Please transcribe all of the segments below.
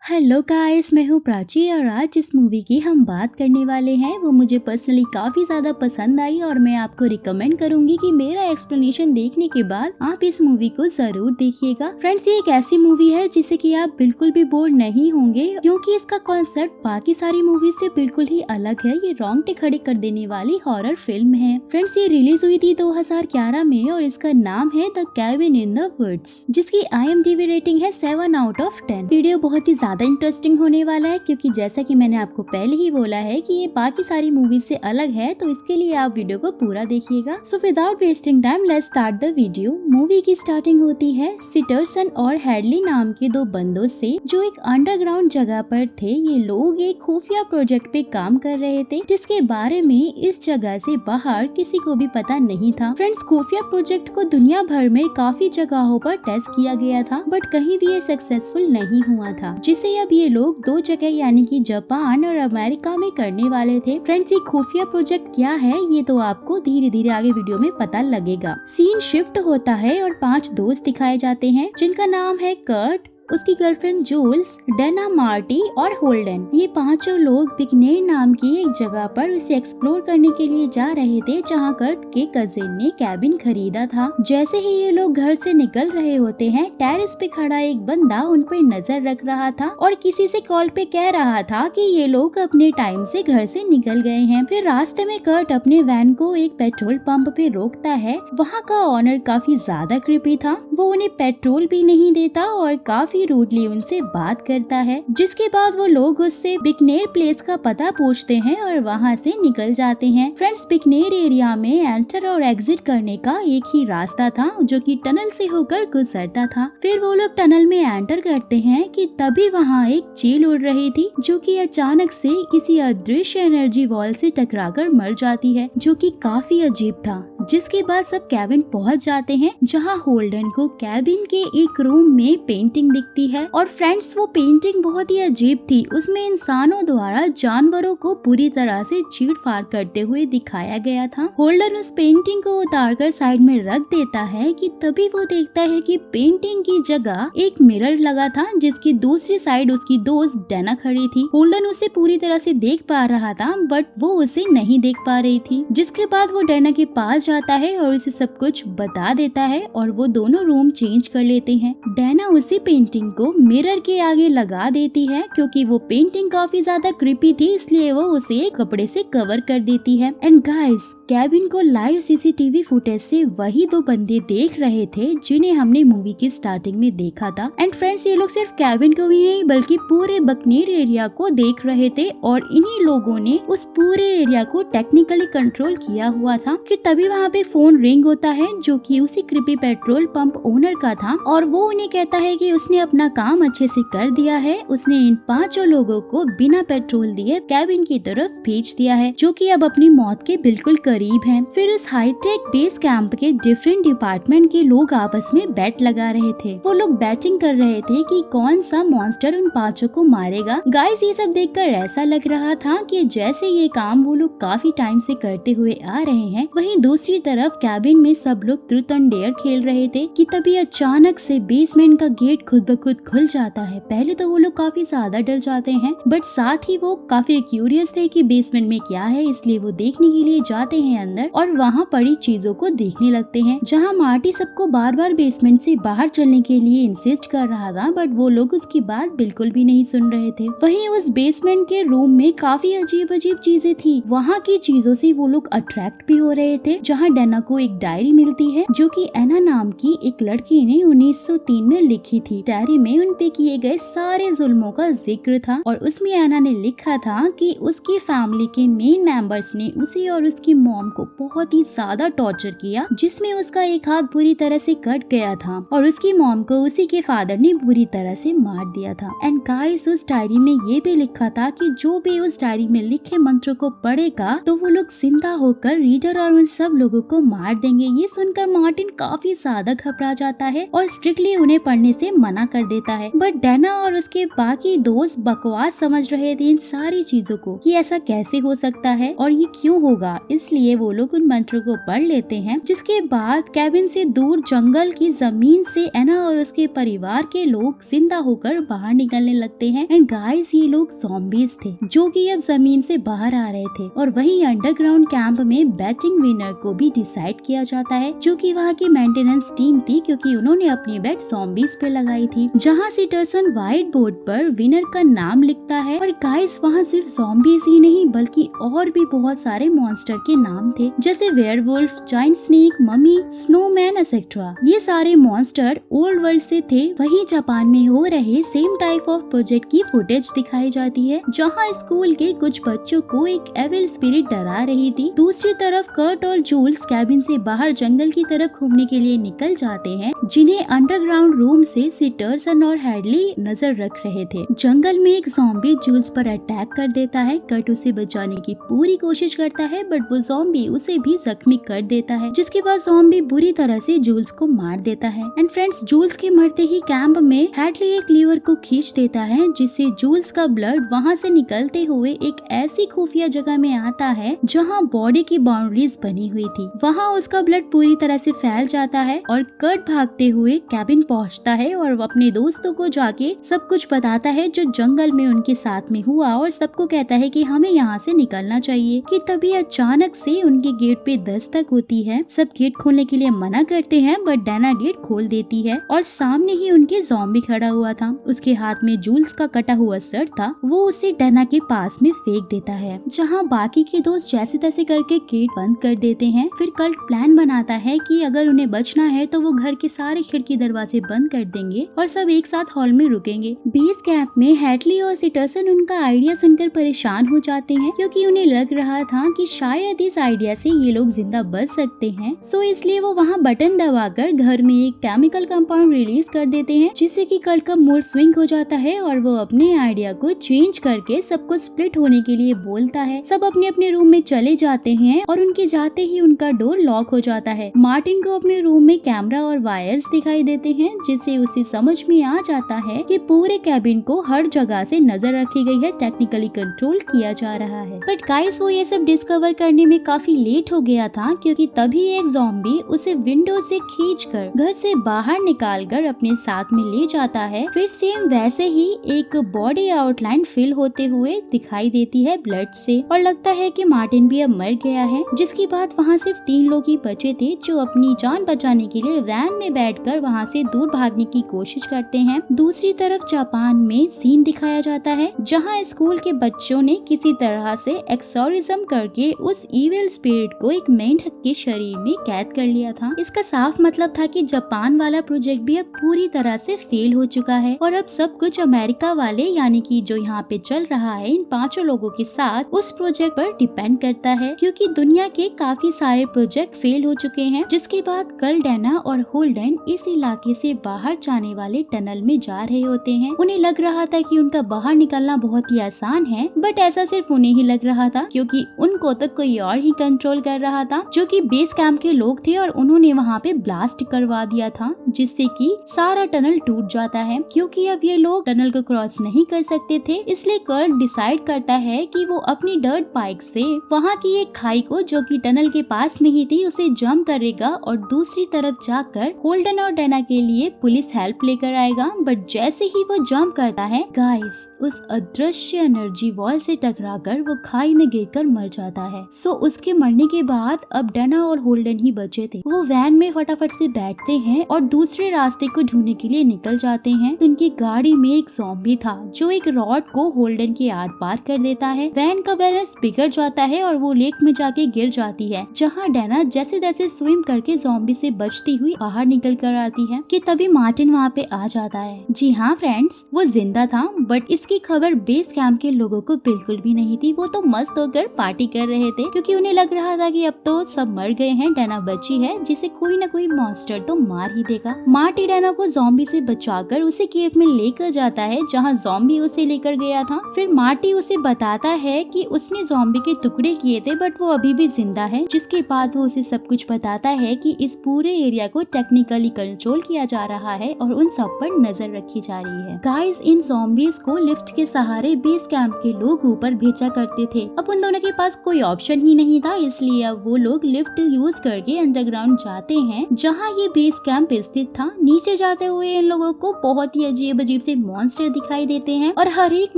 Hello guys, मैं हूँ प्राची और आज जिस मूवी की हम बात करने वाले हैं वो मुझे पर्सनली काफी ज्यादा पसंद आई और मैं आपको रिकमेंड करूंगी कि मेरा एक्सप्लेनेशन देखने के बाद आप इस मूवी को जरूर देखिएगा। फ्रेंड्स, ये एक ऐसी मूवी है जिसे कि आप बिल्कुल भी बोर नहीं होंगे क्योंकि इसका कॉन्सेप्ट बाकी सारी मूवीज से बिल्कुल ही अलग है। ये रोंगटे खड़े कर देने वाली हॉरर फिल्म है। फ्रेंड्स, ये रिलीज हुई थी 2011 में और इसका नाम है the cabin in the woods, जिसकी IMDb रेटिंग है 7/10। वीडियो बहुत ही ज्यादा इंटरेस्टिंग होने वाला है क्योंकि जैसा कि मैंने आपको पहले ही बोला है कि ये बाकी सारी मूवी से अलग है, तो इसके लिए आप वीडियो को पूरा देखिएगा। So without wasting time let's start the video. Movie की स्टार्टिंग होती है सिटरसन और हैडली नाम के दो बंदों से जो एक अंडरग्राउंड जगह पर थे। ये लोग एक खुफिया प्रोजेक्ट पे काम कर रहे थे जिसके बारे में इस जगह से बाहर किसी को भी पता नहीं था। फ्रेंड्स, खुफिया प्रोजेक्ट को दुनिया भर में काफी जगहों पर टेस्ट किया गया था बट कहीं भी ये सक्सेसफुल नहीं हुआ था, जिसे अब ये लोग दो जगह यानी कि जापान और अमेरिका में करने वाले थे। फ्रेंड्स, ये खुफिया प्रोजेक्ट क्या है ये तो आपको धीरे धीरे आगे वीडियो में पता लगेगा। सीन शिफ्ट होता है और 5 दोस्त दिखाए जाते हैं जिनका नाम है कर्ट, उसकी गर्लफ्रेंड जूल्स, डेना, मार्टी और होल्डन। ये पांचों लोग बिकनेर नाम की एक जगह पर उसे एक्सप्लोर करने के लिए जा रहे थे जहाँ कर्ट के कजिन ने कैबिन खरीदा था। जैसे ही ये लोग घर से निकल रहे होते हैं, टेरेस पे खड़ा एक बंदा उन पे नजर रख रहा था और किसी से कॉल पे कह रहा था कि ये लोग अपने टाइम से घर से निकल गए हैं। फिर रास्ते में कर्ट अपने वैन को एक पेट्रोल पंप पे रोकता है। वहाँ का ऑनर काफी ज्यादा क्रीपी था। वो उन्हें पेट्रोल भी नहीं देता और काफी रूडली उनसे बात करता है, जिसके बाद वो लोग उससे बिकनेर प्लेस का पता पूछते हैं और वहाँ से निकल जाते हैं। फ्रेंड्स, बिकनेर एरिया में एंटर और एग्जिट करने का एक ही रास्ता था जो कि टनल से होकर गुजरता था। फिर वो लोग टनल में एंटर करते हैं कि तभी वहाँ एक चील उड़ रही थी जो कि अचानक से किसी अदृश्य एनर्जी वॉल से टकराकर मर जाती है, जो कि काफी अजीब था। जिसके बाद सब कैबिन पहुँच जाते हैं जहाँ होल्डन को कैबिन के एक रूम में पेंटिंग दिखती है और फ्रेंड्स, वो पेंटिंग बहुत ही अजीब थी। उसमें इंसानों द्वारा जानवरों को पूरी तरह से चीड़-फाड़ करते हुए दिखाया गया था। होल्डन उस पेंटिंग को उतारकर साइड में रख देता है कि तभी वो देखता है कि पेंटिंग की जगह एक मिरर लगा था जिसकी दूसरी साइड उसकी दोस्त डेना खड़ी थी। होल्डन उसे पूरी तरह से देख पा रहा था बट वो उसे नहीं देख पा रही थी। जिसके बाद वो डेना के पास जाता है और उसे सब कुछ बता देता है और वो दोनों रूम चेंज कर लेते हैं। डेना उसी पेंटिंग को मिरर के आगे लगा देती है क्योंकि वो पेंटिंग काफी ज्यादा क्रीपी थी, इसलिए वो उसे एक कपड़े से कवर कर देती है। एंड गाइस, कैबिन को लाइव CCTV फुटेज से वही दो बंदे देख रहे थे जिन्हें हमने मूवी की स्टार्टिंग में देखा था। एंड फ्रेंड्स, ये लोग सिर्फ कैबिन को ही नहीं बल्कि पूरे बिकनेर एरिया को देख रहे थे और इन्हीं लोगों ने उस पूरे एरिया को टेक्निकली कंट्रोल किया हुआ था कि तभी वहाँ पे फोन रिंग होता है जो कि उसी क्रीपी पेट्रोल पंप ओनर का था और वो उन्हें कहता है कि उसने अपना काम अच्छे से कर दिया है। उसने इन 5 लोगों को बिना पेट्रोल दिए कैबिन की तरफ भेज दिया है जो कि अब अपनी मौत के बिल्कुल करीब हैं। फिर उस हाईटेक बेस कैंप के डिफरेंट डिपार्टमेंट के लोग आपस में बैट लगा रहे थे। वो लोग बैटिंग कर रहे थे कि कौन सा मॉन्स्टर उन 5 को मारेगा। गाइस, ये सब देखकर ऐसा लग रहा था कि जैसे ये काम वो लोग काफी टाइम से करते हुए आ रहे हैं। वहीं दूसरी तरफ कैबिन में सब लोग ट्रूथ एंड डेयर खेल रहे थे कि तभी अचानक से बेसमेंट का गेट खुद ब खुद खुल जाता है। पहले तो वो लोग काफी ज्यादा डर जाते हैं बट साथ ही वो काफी क्यूरियस थे कि बेसमेंट में क्या है, इसलिए वो देखने के लिए जाते हैं अंदर और वहाँ पड़ी चीजों को देखने लगते हैं। जहाँ मार्टी सबको बार बार बेसमेंट से बाहर चलने के लिए इंसिस्ट कर रहा था बट वो लोग उसकी बात बिल्कुल भी नहीं सुन रहे थे। वहीं उस बेसमेंट के रूम में काफी अजीब अजीब चीजें थी। वहाँ की चीजों से वो लोग अट्रैक्ट भी हो रहे थे। जहाँ डेना को एक डायरी मिलती है जो कि एना नाम की एक लड़की ने 1903 में लिखी थी। डायरी में उन पे किए गए सारे जुल्मों का जिक्र था और उसमें एना ने लिखा था कि उसकी फैमिली के मेन मेंबर्स ने उसे और उसकी मॉम को बहुत ही ज्यादा टॉर्चर किया, जिसमें उसका एक हाथ बुरी तरह से कट गया था और उसकी मॉम को उसी के फादर ने बुरी तरह से मार दिया था। एंड गाइस, उस डायरी में ये भी लिखा था कि जो भी उस डायरी में लिखे मंत्र को पढ़ेगा तो वो लोग जिंदा होकर रीडर और उन सब लोगों को मार देंगे। ये सुनकर मार्टिन काफी ज्यादा घबरा जाता है और स्ट्रिक्टली उन्हें पढ़ने से मना कर देता है। बट डैना और उसके बाकी दोस्त बकवास समझ रहे थे इन सारी चीजों को कि ऐसा कैसे हो सकता है और ये क्यों होगा, इसलिए वो लोग उन मंत्रों को पढ़ लेते हैं। जिसके बाद कैबिन से दूर जंगल की जमीन से एना और उसके परिवार के लोग जिंदा होकर बाहर निकलने लगते हैं। एंड गाइस, ये लोग ज़ॉम्बीज थे जो कि अब जमीन से बाहर आ रहे थे। और वहीं अंडरग्राउंड कैंप में बैटिंग विनर को भी डिसाइड किया जाता है, जो कि वहाँ की मेंटेनेंस टीम थी, क्योंकि उन्होंने अपनी बेट ज़ॉम्बीज पे लगाई थी। जहाँ सीटरसन व्हाइट बोर्ड पर विनर का नाम लिखता है। और गाइस, वहाँ सिर्फ ज़ॉम्बीज ही नहीं बल्कि और भी बहुत सारे मॉन्स्टर के नाम थे, जैसे werewolf, giant snake, mummy, snowman etcetera. ये सारे मॉन्स्टर ओल्ड वर्ल्ड से थे। वहीं जापान में हो रहे सेम टाइप ऑफ प्रोजेक्ट की फुटेज दिखाई जाती है, जहाँ स्कूल के कुछ बच्चों को एक एविल स्पिरिट डरा रही थी। दूसरी तरफ कर्ट और जूल्स कैबिन से बाहर जंगल की तरफ घूमने के लिए निकल जाते हैं, जिन्हें अंडरग्राउंड रूम से सीटरसन और हैडली नजर रख रहे थे। जंगल में एक ज़ॉम्बी जूल्स पर अटैक कर देता है। कर्ट उसे बचाने की पूरी कोशिश करता है, बट वो ज़ॉम्बी उसे भी जख्मी कर देता है, जिसके बाद ज़ॉम्बी बुरी तरह से जूल्स को मार देता है। एंड फ्रेंड्स, जूल्स के मरते ही कैंप में हैडली एक लीवर को खींच देता है, जिससे जूल्स का ब्लड वहाँ से निकलते हुए एक ऐसी खुफिया जगह में आता है जहाँ बॉडी की बाउंड्रीज बनी हुई थी। वहाँ उसका ब्लड पूरी तरह से फैल जाता है और कर्ट भागते हुए कैबिन पहुँचता है और अपने दोस्तों को जाके सब कुछ बताता है जो जंगल में उनके साथ में हुआ, और सबको कहता है कि हमें यहाँ से निकलना चाहिए। कि तभी अचानक से उनके गेट पे दस्तक होती है। सब गेट खोलने के लिए मना करते हैं, बट डैना गेट खोल देती है और सामने ही उनके ज़ॉम्बी खड़ा हुआ था। उसके हाथ में जूल्स का कटा हुआ सर था, वो उसे डैना के पास में फेंक देता है, जहाँ बाकी के दोस्त जैसे तैसे करके गेट बंद कर देते हैं। फिर कल्ट प्लान बनाता है कि अगर उन्हें बचना है तो वो घर के सारे खिड़की दरवाजे बंद कर देंगे और सब एक साथ हॉल में रुकेंगे। बेस कैंप में हैडली और सीटरसन उनका आइडिया सुनकर परेशान हो जाते हैं, क्योंकि उन्हें लग रहा था कि शायद इस आइडिया से ये लोग जिंदा बच सकते हैं। सो इसलिए वो वहाँ बटन दबाकर घर में एक केमिकल कंपाउंड रिलीज कर देते हैं, जिससे कि कल्ट का मूड स्विंग हो जाता है और वो अपने आइडिया को चेंज करके सबको स्प्लिट होने के लिए बोलता है। सब अपने अपने रूम में चले जाते हैं और उनके जाते ही उनका डोर लॉक हो जाता है। मार्टिन को अपने रूम में कैमरा और वायर्स दिखाई देते हैं, जिससे उसे समझ में आ जाता है कि पूरे कैबिन को हर जगह से नजर रखी गई है, टेक्निकली कंट्रोल किया जा रहा है। बट गाइस, वो ये सब डिस्कवर करने में काफी लेट हो गया था, क्योंकि तभी एक ज़ॉम्बी उसे विंडो से खींचकर घर से बाहर निकालकर अपने साथ में ले जाता है। फिर सेम वैसे ही एक बॉडी आउटलाइन फिल होते हुए दिखाई देती है ब्लड से, और लगता है कि मार्टिन भी अब मर गया है। जिसके बाद वहाँ सिर्फ 3 लोग ही बचे थे, जो अपनी जान बचाने के लिए वैन में बैठकर वहाँ से दूर भागने की कोशिश करते हैं। दूसरी तरफ जापान में सीन दिखाया जाता है, जहाँ स्कूल के बच्चों ने किसी तरह से एक्सोरिज्म करके उस इविल स्पिरिट को एक मेंढक के शरीर में कैद कर लिया था। इसका साफ मतलब था कि जापान वाला प्रोजेक्ट भी अब पूरी तरह से फेल हो चुका है और अब सब कुछ अमेरिका वाले, यानी कि जो यहाँ पे चल रहा है इन 5 लोगों के साथ, उस प्रोजेक्ट पर डिपेंड करता है, क्योंकि दुनिया के काफी सारे प्रोजेक्ट फेल हो चुके हैं। जिसके बाद कल, डैना और होल्डन इस इलाके से बाहर जाने वाले टनल में जा रहे होते हैं। उन्हें लग रहा था कि उनका बाहर निकलना बहुत ही आसान है, बट ऐसा सिर्फ उन्हें ही लग रहा था, क्योंकि उनको तो कोई और ही कंट्रोल कर रहा था, जो कि बेस कैंप के लोग थे, और उन्होंने वहाँ पे ब्लास्ट करवा दिया था, जिससे कि सारा टनल टूट जाता है। क्योंकि अब ये लोग टनल को क्रॉस नहीं कर सकते थे, इसलिए कर्ट डिसाइड करता है कि वो अपनी डर्ट बाइक से वहाँ की एक खाई को, जो कि टनल के पास में ही थी, उसे जंप करेगा और दूसरी तरफ जाकर होल्डन और डैना के लिए पुलिस हेल्प लेकर आएगा। बट जैसे ही वो जंप करता है गाइस, उस अदृश्य एनर्जी वॉल से टकराकर वो खाई में गिरकर मर जाता है। सो उसके मरने के बाद अब डैना और होल्डन ही बचे थे। वो वैन में फटाफट से बैठते हैं और दूसरे रास्ते को ढूंढने के लिए निकल जाते हैं। उनकी गाड़ी में एक ज़ॉम्बी था, जो एक रॉड को होल्डन के आर पार कर देता है। वैन का बैलेंस बिगड़ जाता है और वो लेक में जाके गिर जाती है, जहाँ डैना जैसे तैसे स्विम करके ज़ॉम्बी से बचती हुई बाहर निकल कर आती है। कि तभी मार्टिन वहाँ पे आ जाता है। जी हाँ फ्रेंड्स, वो जिंदा था, बट इसकी खबर बेस कैंप के लोगों को बिल्कुल भी नहीं थी। वो तो मस्त होकर पार्टी कर रहे थे, क्योंकि उन्हें लग रहा था कि अब तो सब मर गए हैं, डैना बची है, जिसे कोई ना कोई मॉन्स्टर तो मार ही देगा। मार्टी डैना को ज़ॉम्बी से बचाकर उसे केव में लेकर जाता है, जहाँ ज़ॉम्बी उसे लेकर गया था। फिर मार्टी उसे बताता है कि उसने ज़ॉम्बी के टुकड़े किए थे, बट वो अभी भी जिंदा है। जिसके बाद वो उसे सब कुछ बताता है कि इस पूरे एरिया को टेक्निकली कंट्रोल किया जा रहा है और उन सब पर नजर रखी जा रही है। गाइस, इन ज़ॉम्बीज को लिफ्ट के सहारे बेस कैंप के लोग ऊपर भेजा करते थे। अब उन दोनों के पास कोई ऑप्शन ही नहीं था, इसलिए अब वो लोग लिफ्ट यूज करके अंडरग्राउंड जाते हैं जहाँ ये बेस कैंप स्थित था। नीचे जाते हुए इन लोगों को बहुत ही अजीब अजीब से मॉन्स्टर दिखाई देते हैं और हर एक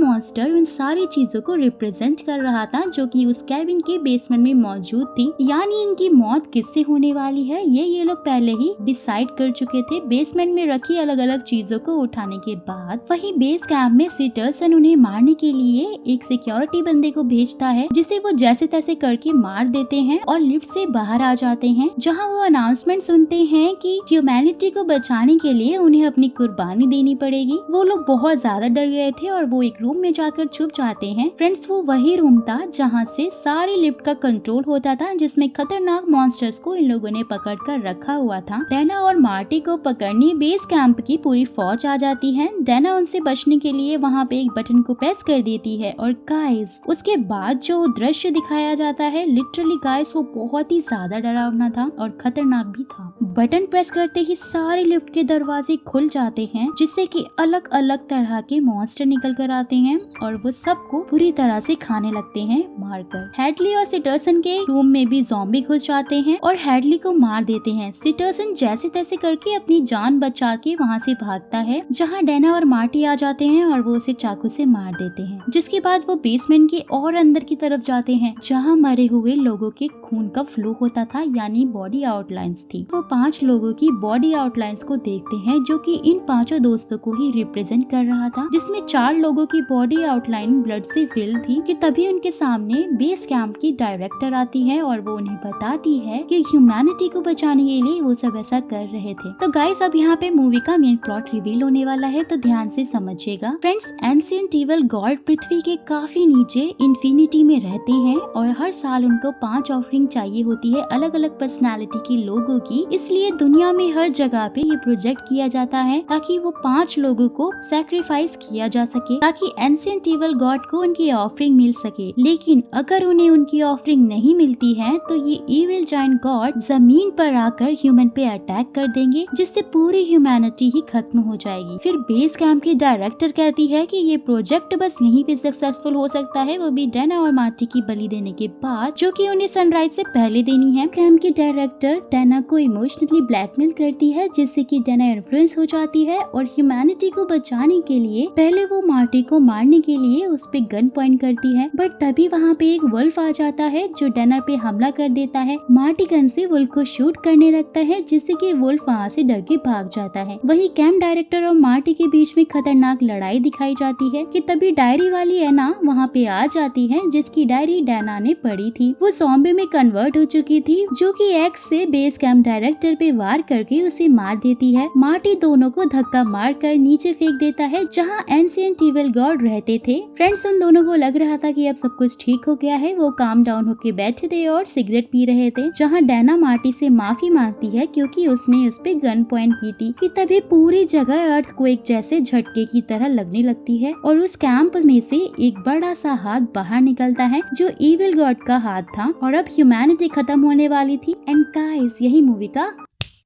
मॉन्स्टर उन सारी चीजों को रिप्रेजेंट कर रहा था जो कि उस कैबिन के बेसमेंट में मौजूद थी। यानी इनकी मौत किससे होने वाली है ये लोग पहले ही डिसाइड कर चुके थे बेसमेंट में रखी अलग अलग चीजों को उठाने के बाद। वही बेस कैंप में सीटर्सन उन्हें मारने के लिए एक सिक्योरिटी बंदे को भेजता है जिसे वो जैसे तैसे करके मार देते हैं और लिफ्ट से बाहर आ जाते हैं, जहां वो अनाउंसमेंट सुनते हैं कि ह्यूमैनिटी को बचाने के लिए उन्हें अपनी कुर्बानी देनी पड़ेगी। वो लोग बहुत ज्यादा डर गए थे और वो एक रूम में जाकर छुप जाते हैं। फ्रेंड्स, वो वही रूम था जहाँ से सारी लिफ्ट का कंट्रोल होता था, जिसमें खतरनाक मॉन्स्टर्स को इन लोगों ने पकड़ कर रखा हुआ था। डैना और मार्टी को पकड़ने बेस कैंप की पूरी फौज आ जाती है। डैना उनसे बचने के लिए वहाँ पे एक बटन को प्रेस कर देती है और गाइस, उसके बाद जो दृश्य दिखाया जाता है, लिटरली गाइस, वो बहुत ही ज्यादा डरावना था और खतरनाक भी था। बटन प्रेस करते ही सारे लिफ्ट के दरवाजे खुल जाते हैं, जिससे कि अलग अलग तरह के मॉन्स्टर निकल कर आते हैं और वो सबको पूरी तरह से खाने लगते हैं मारकर। हेडली और सीटर्सन के रूम में भी ज़ॉम्बी घुस जाते हैं और हेडली को मार देते हैं। सीटर्सन जैसे तैसे करके अपनी जान बचा के वहाँ से भागता है, जहाँ डैना और मार्टी आ जाते हैं और वो उसे चाकू से मार देते हैं। जिसके बाद वो बेसमेंट के और अंदर की तरफ जाते हैं, जहाँ मरे हुए लोगों के खून का फ्लो होता था, यानी बॉडी आउटलाइंस थी। वो 5 लोगों की बॉडी आउटलाइंस को देखते हैं जो कि इन 5 दोस्तों को ही रिप्रेजेंट कर रहा था, जिसमें 4 लोगों की बॉडी आउटलाइन ब्लड से फिल थी। कि तभी उनके सामने बेस कैंप की डायरेक्टर आती है और वो उन्हें बताती है कि ह्यूमैनिटी को बचाने के लिए वो सब ऐसा कर रहे थे। तो गाइस, अब यहाँ पे मूवी का मेन प्लॉट रिवील होने वाला है, तो ध्यान से समझिएगा। फ्रेंड्स, एंशिएंट इविल गॉड पृथ्वी के काफी नीचे इन्फिनिटी में रहते हैं और हर साल उनको 5 ऑफरिंग चाहिए होती है अलग अलग पर्सनालिटी के लोगों की। इसलिए दुनिया में हर जगह पे ये प्रोजेक्ट किया जाता है ताकि वो 5 लोगों को सैक्रिफाइस किया जा सके, ताकि एंशिएंट इविल गॉड को उनकी ऑफरिंग मिल सके। लेकिन अगर उन्हें उनकी ऑफरिंग नहीं मिलती है तो ये इविल जायंट गॉड जमीन पर आकर ह्यूमन पे अटैक कर देंगे, जिससे पूरी ह्यूमैनिटी ही खत्म हो जाएगी। फिर बेस कैंप की डायरेक्टर कहती है कि ये प्रोजेक्ट बस यहीं पे सक्सेसफुल हो सकता है, वो भी डैना और मार्टी की बलि देने के बाद, जो कि उन्हें सनराइज से पहले देनी है। कैंप की डायरेक्टर डैना को इमोशनली ब्लैकमेल करती है, जिससे कि डैना इन्फ्लुएंस हो जाती है और ह्यूमैनिटी को बचाने के लिए पहले वो मार्टी को मारने के लिए उस पे गन पॉइंट करती है। बट तभी वहाँ पे एक वुल्फ आ जाता है जो डैना पे हमला कर देता है। मार्टी गन से वुल्फ को शूट करने लगता है, जिससे कि वुल्फ वहाँ से डर के भाग जाता है। वही कैंप डायरेक्टर और मार्टी के बीच में खतरनाक लड़ाई दिखाई जाती है कि तभी डायरी वाली एना वहाँ पे आ जाती है, जिसकी डायरी डैना ने पढ़ी थी। वो ज़ॉम्बी में कन्वर्ट हो चुकी थी, जो कि एक्स से बेस कैंप डायरेक्टर पे वार करके उसे मार देती है। मार्टी दोनों को धक्का मारकर नीचे फेंक देता है, जहाँ एंशिएंट इविल गॉड रहते थे। फ्रेंड्स, उन दोनों को लग रहा था कि अब सब कुछ ठीक हो गया है। वो काम डाउन होके बैठे थे और सिगरेट पी रहे थे, जहाँ डैना मार्टी से माफी मांगती है क्योंकि उसने उस पे गन पॉइंट की थी। कि तभी पूरी जगह अर्थक्वेक जैसे झटके की तरह लगने लगती है और उस कैंप में से एक बड़ा सा हाथ बाहर निकलता है, जो इविल गॉड का हाथ था और अब ह्यूमैनिटी खत्म होने वाली थी। एंड गाइस, यही मूवी का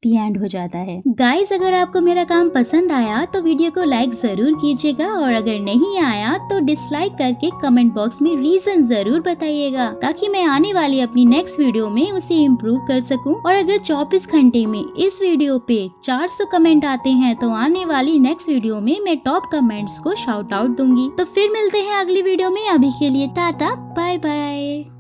दी एंड हो जाता है। गाइस, अगर आपको मेरा काम पसंद आया तो वीडियो को लाइक जरूर कीजिएगा और अगर नहीं आया तो डिसलाइक करके कमेंट बॉक्स में रीजन जरूर बताइएगा, ताकि मैं आने वाली अपनी नेक्स्ट वीडियो में उसे इम्प्रूव कर सकूं। और अगर 24 घंटे में इस वीडियो पे 400 कमेंट आते हैं तो आने वाली नेक्स्ट वीडियो में मैं टॉप कमेंट्स को शाउट आउट दूंगी। तो फिर मिलते हैं अगली वीडियो में। अभी के लिए टाटा, बाय बाय।